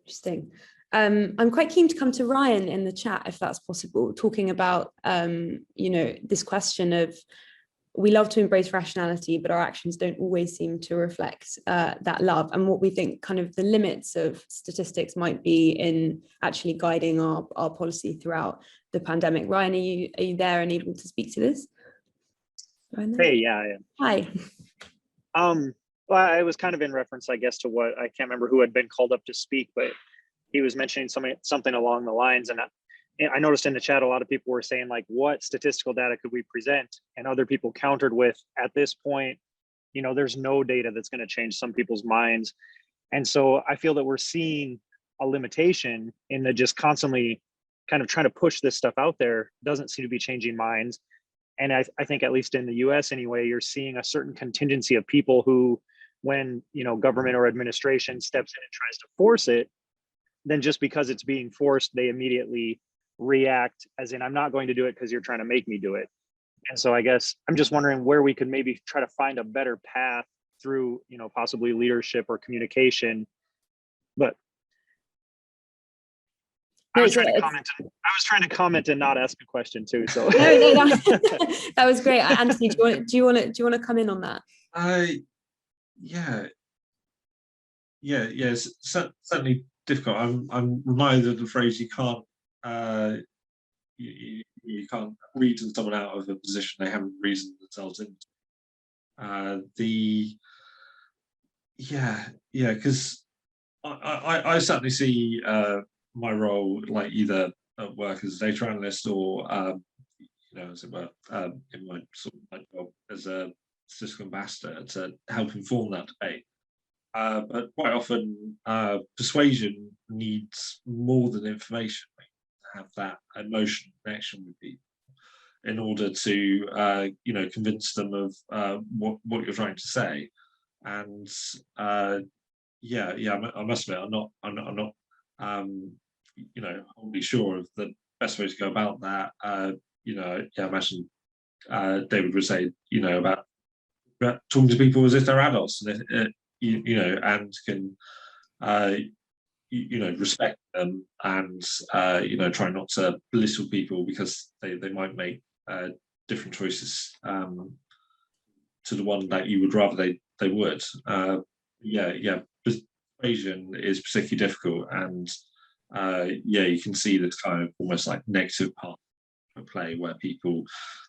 Interesting. I'm quite keen to come to Ryan in the chat, if that's possible, talking about, this question of, we love to embrace rationality, but our actions don't always seem to reflect that love, and what we think kind of the limits of statistics might be in actually guiding our policy throughout the pandemic. Ryan, are you there and able to speak to this? Hey, yeah, I am. Hi. Well, I was kind of in reference, I guess, to what, I can't remember who had been called up to speak, but he was mentioning something along the lines, and I noticed in the chat a lot of people were saying, like, what statistical data could we present? And other people countered with, at this point, there's no data that's going to change some people's minds. And so I feel that we're seeing a limitation in the just constantly kind of trying to push this stuff out there doesn't seem to be changing minds. And I think, at least in the US anyway, you're seeing a certain contingency of people who, when government or administration steps in and tries to force it, then just because it's being forced, they immediately react as in, I'm not going to do it because you're trying to make me do it. And so I guess I'm just wondering where we could maybe try to find a better path through, possibly leadership or communication. But I was trying to comment and not ask a question too. So no, that was great. Anthony, do you want to come in on that? It's certainly difficult. I'm reminded of the phrase, you can't reason someone out of a position they haven't reasoned themselves into. Because I certainly see my role, like, either at work as a data analyst or as it were, in my sort of my job as a statistical ambassador, to help inform that debate. But quite often, persuasion needs more than information. Have that emotional connection with people in order to convince them of what you're trying to say. And I must admit, I'm not wholly sure of the best way to go about that. You know, yeah, I imagine David would say, you know, about talking to people as if they're adults, and you know, and can you know, respect them, and you know, try not to belittle people because they might make different choices to the one that you would rather they would. Yeah, persuasion is particularly difficult, and yeah, you can see this kind of almost like negative part of play where people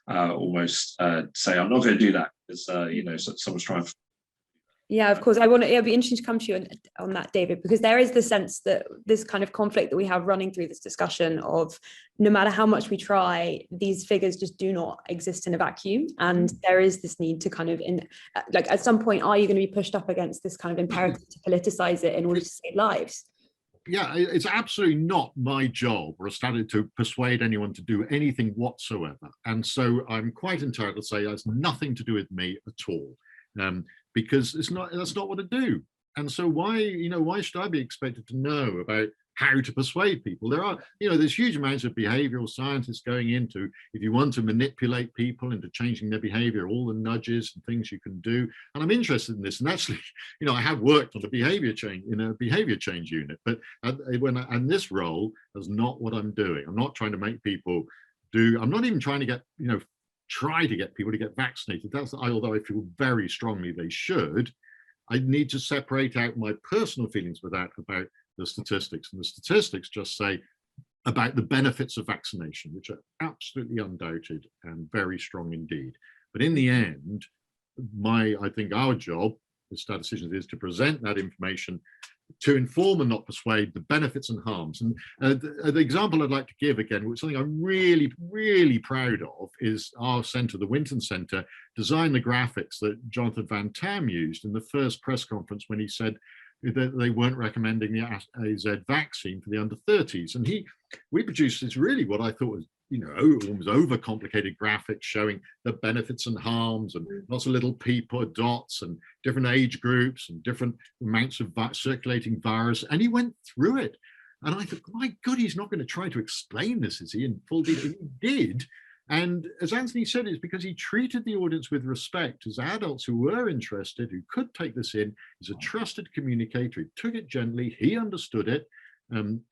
almost say, "I'm not going to do that," because you know, someone's trying. Yeah, of course. It'll be interesting to come to you on that, David, because there is the sense that this kind of conflict that we have running through this discussion of no matter how much we try, these figures just do not exist in a vacuum. And there is this need to kind of, like at some point, are you going to be pushed up against this kind of imperative to politicize it in order to save lives? Yeah, it's absolutely not my job or a study to persuade anyone to do anything whatsoever. And so I'm quite entitled to say that's nothing to do with me at all. Because that's not what I do. And so why should I be expected to know about how to persuade people? There are, there's huge amounts of behavioral scientists going into, if you want to manipulate people into changing their behavior, all the nudges and things you can do. And I'm interested in this. And actually, I have worked on a behavior change unit, but and this role is not what I'm doing. I'm not trying to make people I'm not even trying to get, try to get people to get vaccinated. Although I feel very strongly they should, I need to separate out my personal feelings with that about the statistics. And the statistics just say about the benefits of vaccination, which are absolutely undoubted and very strong indeed. But in the end, I think our job as statisticians is to present that information to inform and not persuade, the benefits and harms. And the example I'd like to give again, which is something I'm really, really proud of, is our centre, the Winton Centre, designed the graphics that Jonathan Van Tam used in the first press conference when he said that they weren't recommending the AZ vaccine for the under 30s. And we produced this really what I thought was, almost overcomplicated graphics showing the benefits and harms and lots of little people, dots and different age groups and different amounts of circulating virus. And he went through it. And I thought, my God, he's not going to try to explain this, is he, in full detail? He did. And as Anthony said, it's because he treated the audience with respect as adults who were interested, who could take this in. He's a trusted communicator. He took it gently. He understood it.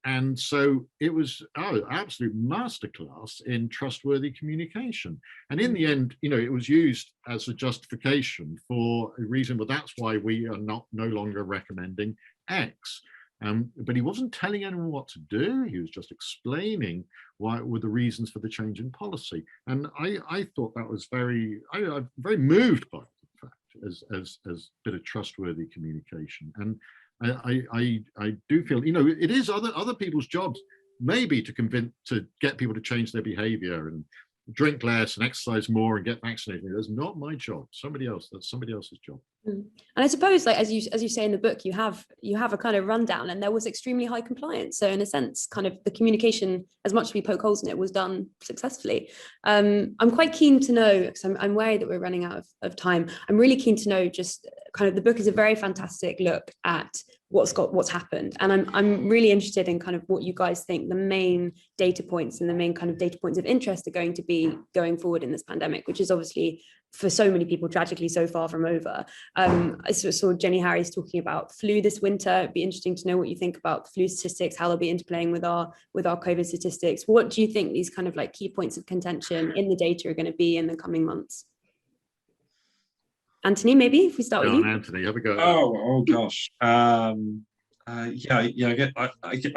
And so it was absolute masterclass in trustworthy communication. And in the end, it was used as a justification for a reason, but that's why we are no longer recommending X. But he wasn't telling anyone what to do. He was just explaining what were the reasons for the change in policy. And I thought that was I'm very moved by it, in fact, as a bit of trustworthy communication. And I do feel, it is other people's jobs, maybe to get people to change their behavior and drink less and exercise more and get vaccinated. That's not my job. That's somebody else's job. And I suppose, like as you say in the book, you have a kind of rundown, and there was extremely high compliance. So in a sense, kind of the communication, as much as we poke holes in it, was done successfully. I'm quite keen to know, because I'm worried that we're running out of time. I'm really keen to know, just kind of, the book is a very fantastic look at what's happened, and I'm really interested in kind of what you guys think the main data points and the main kind of data points of interest are going to be going forward in this pandemic, which is obviously for so many people tragically so far from over. I saw Jenny Harris talking about flu this winter. It'd be interesting to know what you think about the flu statistics, how they'll be interplaying with our COVID statistics. What do you think these kind of like key points of contention in the data are going to be in the coming months? Anthony, maybe if we start with you. Anthony, have a go. Oh gosh. I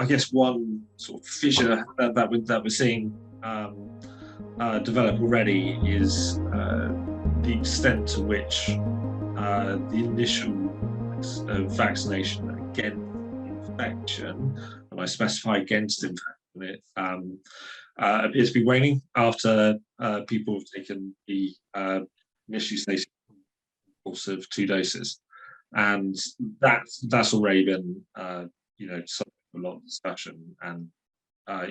guess one sort of fissure that we're seeing develop already is the extent to which the initial vaccination against infection, and I specify against infection, appears to be waning after people have taken the initially stated course of 2 doses, and that's already been subject to a lot of discussion, and I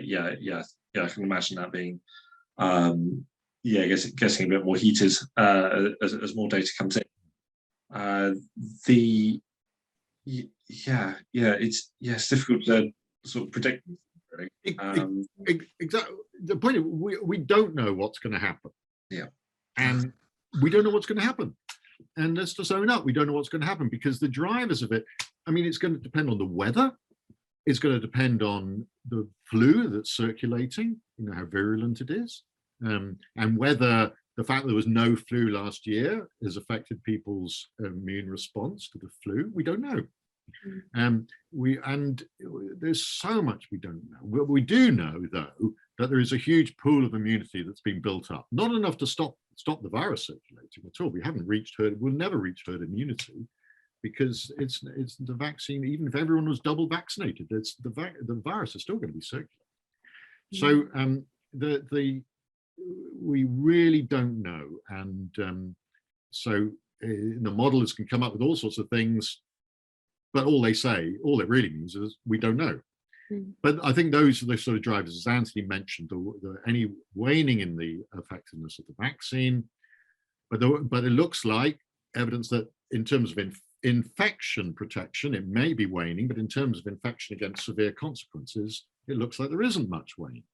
can imagine that being getting a bit more heated as more data comes in. It's difficult to sort of predict, Exactly. The point is, we don't know what's going to happen. Yeah. And we don't know what's going to happen. And let's just own up. We don't know what's going to happen because the drivers of it, I mean, it's going to depend on the weather. It's going to depend on the flu that's circulating, how virulent it is, and whether the fact there was no flu last year has affected people's immune response to the flu. We don't know. There's so much we don't know. We do know, though, that there is a huge pool of immunity that's been built up. Not enough to stop the virus circulating at all. We haven't reached we'll never reach herd immunity, because it's the vaccine. Even if everyone was double vaccinated, the virus is still going to be circulating. So we really don't know, and so the models can come up with all sorts of things, but all it really means is we don't know. But I think those are the sort of drivers, as Anthony mentioned, any waning in the effectiveness of the vaccine. But it looks like evidence that in terms of infection protection, it may be waning, but in terms of infection against severe consequences, it looks like there isn't much waning.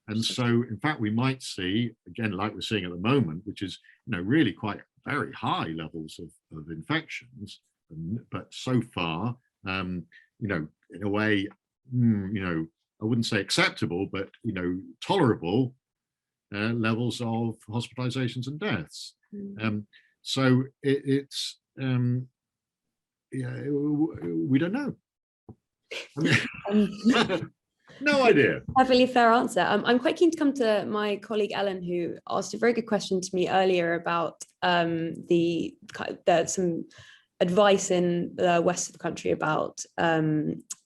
And so, in fact, we might see, again, like we're seeing at the moment, which is, really quite very high levels of infections, but so far, in a way, I wouldn't say acceptable, but, tolerable levels of hospitalizations and deaths. So it's, we don't know. No idea. Perfectly fair answer. I'm quite keen to come to my colleague Ellen, who asked a very good question to me earlier about some advice in the west of the country about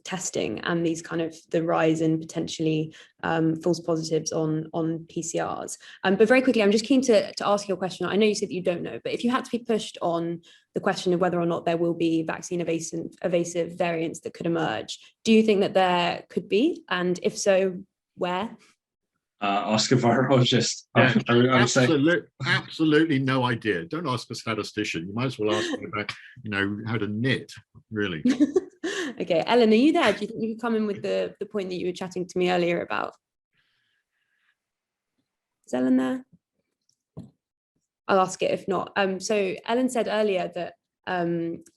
testing and these the rise in potentially false positives on PCRs. But very quickly, I'm just keen to ask you a question. I know you said that you don't know, but if you had to be pushed on the question of whether or not there will be vaccine evasive variants that could emerge, do you think that there could be? And if so, where? Ask a virologist. Absolutely no idea. Don't ask a statistician. You might as well ask about, how to knit, really. Okay, Ellen, are you there? Do you think you could come in with the point that you were chatting to me earlier about? Is Ellen there? I'll ask it if not. So Ellen said earlier that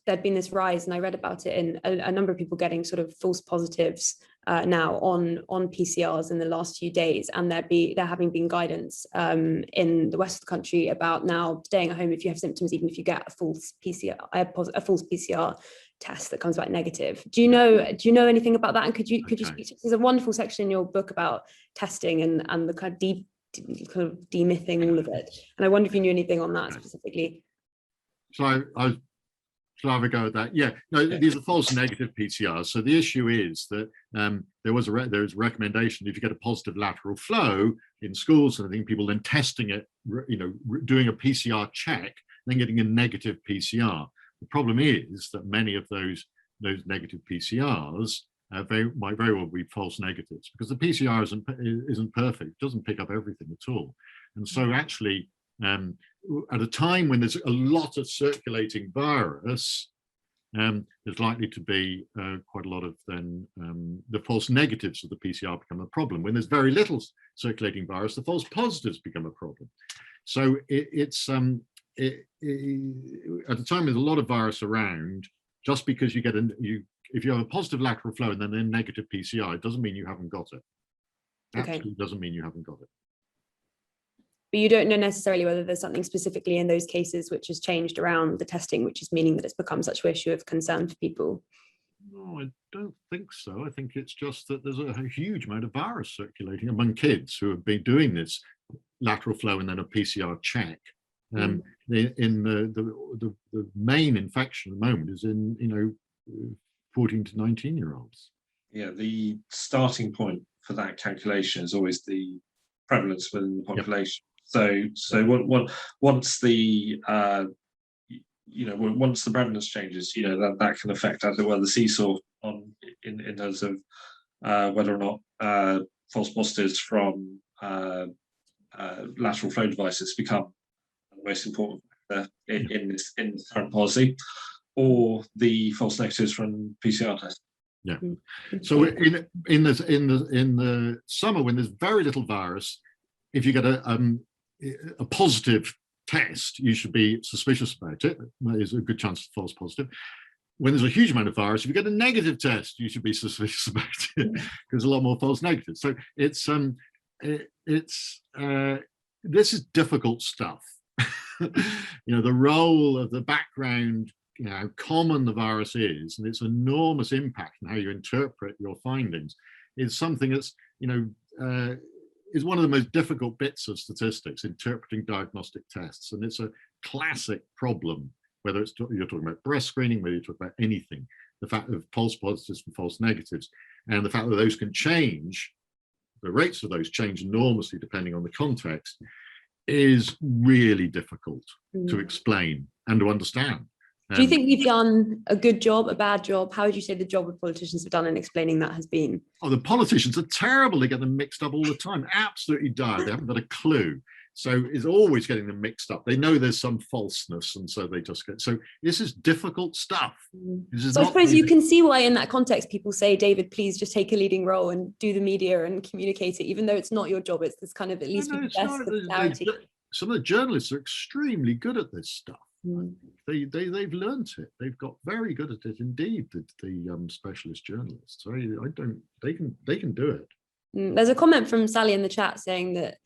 there'd been this rise, and I read about it in a number of people getting sort of false positives now on PCRs in the last few days, and there having been guidance in the west of the country about now staying at home if you have symptoms, even if you get a false PCR test that comes back negative. Do you know anything about that? And could you speak to, there's a wonderful section in your book about testing and the kind of demything all of it, and I wonder if you knew anything on that specifically. So Shall I have a go at that? Yeah, no, these are false negative PCRs. So the issue is that there was a recommendation if you get a positive lateral flow in schools and I think people then testing it, doing a PCR check, then getting a negative PCR. The problem is that many of those negative PCRs might very well be false negatives because the PCR isn't perfect, it doesn't pick up everything at all. And so actually, at a time when there's a lot of circulating virus, there's likely to be quite a lot of then the false negatives of the PCR become a problem. When there's very little circulating virus, the false positives become a problem. So it's at a time with a lot of virus around, just because you get if you have a positive lateral flow and then a negative PCR, it doesn't mean you haven't got it. Absolutely doesn't mean you haven't got it. But you don't know necessarily whether there's something specifically in those cases which has changed around the testing, which is meaning that it's become such an issue of concern for people. No, I don't think so. I think it's just that there's a huge amount of virus circulating among kids who have been doing this lateral flow and then a PCR check. In the main infection at the moment is in 14 to 19-year-olds. Yeah, the starting point for that calculation is always the prevalence within the population. Yep. So once the once the prevalence changes, that can affect, as it were, the seesaw in terms of whether or not false positives from lateral flow devices become the most important factor in this current policy, or the false negatives from PCR tests. Yeah. Okay. So in the summer, when there's very little virus, if you get a positive test, you should be suspicious about it. There's a good chance of false positive. When there's a huge amount of virus, if you get a negative test, you should be suspicious about it because there's a lot more false negatives. So this is difficult stuff. The role of the background, how common the virus is, and its enormous impact on how you interpret your findings is something that's, is one of the most difficult bits of statistics, interpreting diagnostic tests. And it's a classic problem, whether you're talking about breast screening, whether you're talking about anything, the fact of false positives and false negatives, and the fact that those can change, the rates of those change enormously depending on the context, is really difficult to explain and to understand. Do you think we've done a good job, a bad job? How would you say the job of politicians have done in explaining that has been? Oh, the politicians are terrible. They get them mixed up all the time. Absolutely dire. They haven't got a clue. So it's always getting them mixed up. They know there's some falseness, and so they just get. So this is difficult stuff. So I suppose you can see why in that context people say, David, please just take a leading role and do the media and communicate it, even though it's not your job. It's this kind of, at least with the best of clarity. Some of the journalists are extremely good at this stuff. They've learnt it. They've got very good at it indeed. The specialist journalists. They can do it. There's a comment from Sally in the chat saying that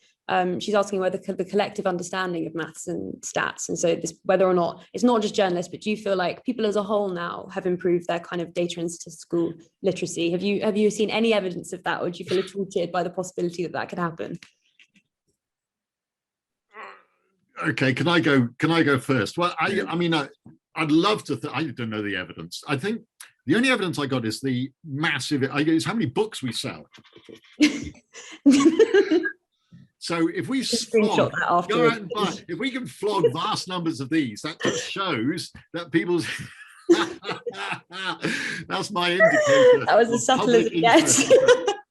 she's asking whether the collective understanding of maths and stats, and so this, whether or not it's not just journalists, but do you feel like people as a whole now have improved their kind of data and statistical literacy? Have you seen any evidence of that, or do you feel cheated by the possibility that could happen? Okay, can I go first? Well, I mean, I'd love to. I don't know the evidence. I think the only evidence I got is the massive. Is how many books we sell. So if we flog, go out and buy, if we can flog vast numbers of these, that just shows that people's. That's my indicator. That was as subtle as it gets.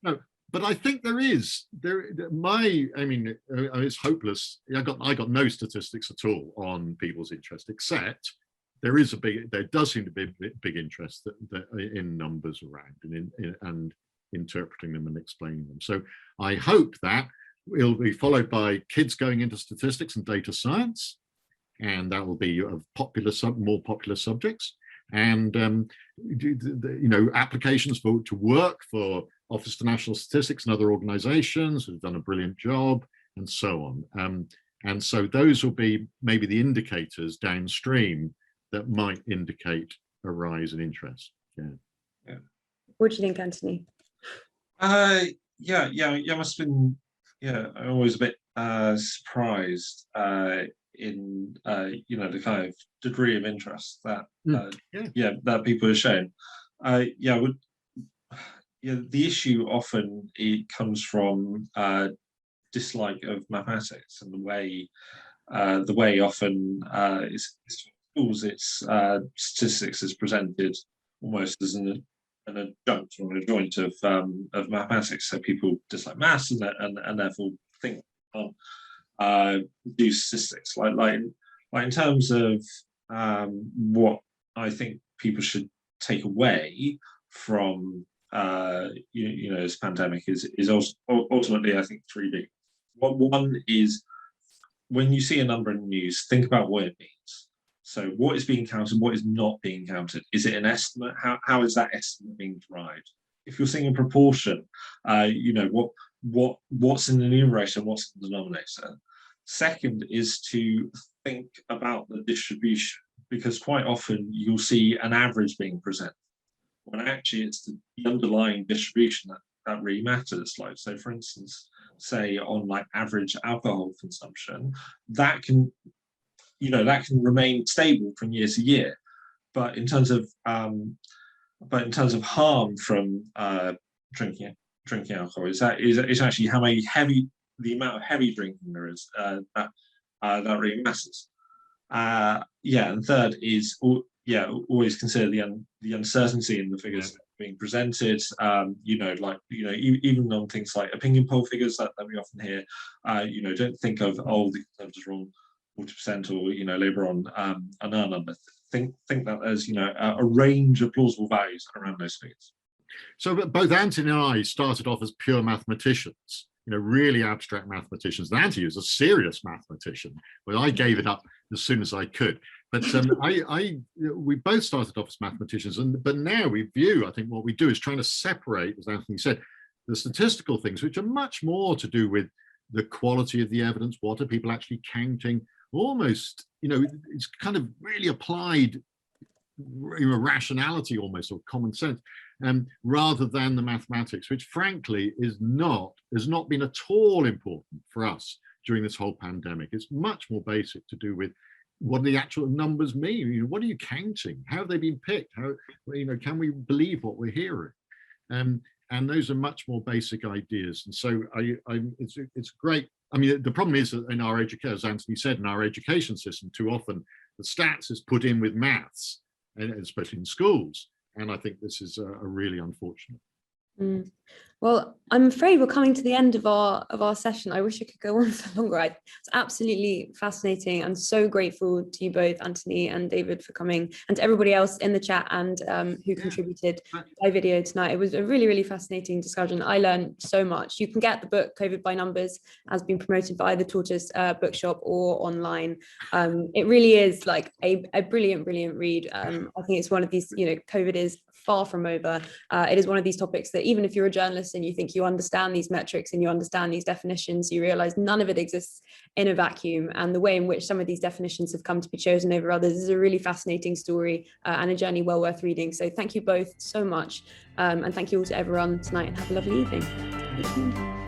No, but I think there is. It's hopeless. I got no statistics at all on people's interest, except there does seem to be a big interest that in numbers around and interpreting them and explaining them. So I hope that will be followed by kids going into statistics and data science, and that will be of more popular subjects, and applications to work for Office for National Statistics and other organizations who've done a brilliant job, and so on. And so those will be maybe the indicators downstream that might indicate a rise in interest. Yeah. What do you think, Anthony? Yeah, must have been. Yeah, I'm always a bit surprised in the kind of degree of interest that that people are showing. The issue often it comes from dislike of mathematics and the way often schools its statistics is presented almost as an adjunct or an adjoint of mathematics. So people dislike maths and therefore think do statistics. Like in terms of what I think people should take away from this pandemic is also ultimately, I think, 3D. One is when you see a number in the news, think about what it means. So what is being counted, what is not being counted? Is it an estimate? How is that estimate being derived? If you're seeing a proportion, what's in the numerator and what's in the denominator? Second is to think about the distribution, because quite often you'll see an average being presented, when actually it's the underlying distribution that really matters. Like, so for instance, say on like average alcohol consumption, that can remain stable from year to year, but in terms of harm from drinking alcohol, is actually how the amount of heavy drinking there is that really matters. And third is always consider the uncertainty in the figures being presented. Even on things like opinion poll figures that we often hear. Don't think of the Conservatives wrong 40% or Labour on our number. Think that there's a range of plausible values around those figures. So both Anthony and I started off as pure mathematicians, really abstract mathematicians. And Anthony was a serious mathematician, but I gave it up as soon as I could. But we both started off as mathematicians, but now I think what we do is trying to separate, as Anthony said, the statistical things, which are much more to do with the quality of the evidence. What are people actually counting? Almost, it's kind of really applied rationality almost, or common sense, rather than the mathematics, which frankly has not been at all important for us during this whole pandemic. It's much more basic to do with what do the actual numbers mean? What are you counting? How have they been picked? How, can we believe what we're hearing? And those are much more basic ideas. And so it's great. I mean, the problem is that in our education, as Anthony said, in our education system, too often the stats is put in with maths, and especially in schools. And I think this is a really unfortunate. Well, I'm afraid we're coming to the end of our session. I wish I could go on for longer. It's absolutely fascinating. I'm so grateful to you both, Anthony and David, for coming, and to everybody else in the chat and who contributed by video tonight. It was a really, really fascinating discussion. I learned so much. You can get the book COVID by Numbers, as been promoted by the Tortoise bookshop, or online. It really is like a brilliant read. I think it's one of these, COVID is far from over. It is one of these topics that even if you're a journalist and you think you understand these metrics and you understand these definitions, you realize none of it exists in a vacuum. And the way in which some of these definitions have come to be chosen over others is a really fascinating story and a journey well worth reading. So thank you both so much. And thank you all to everyone tonight, and have a lovely evening.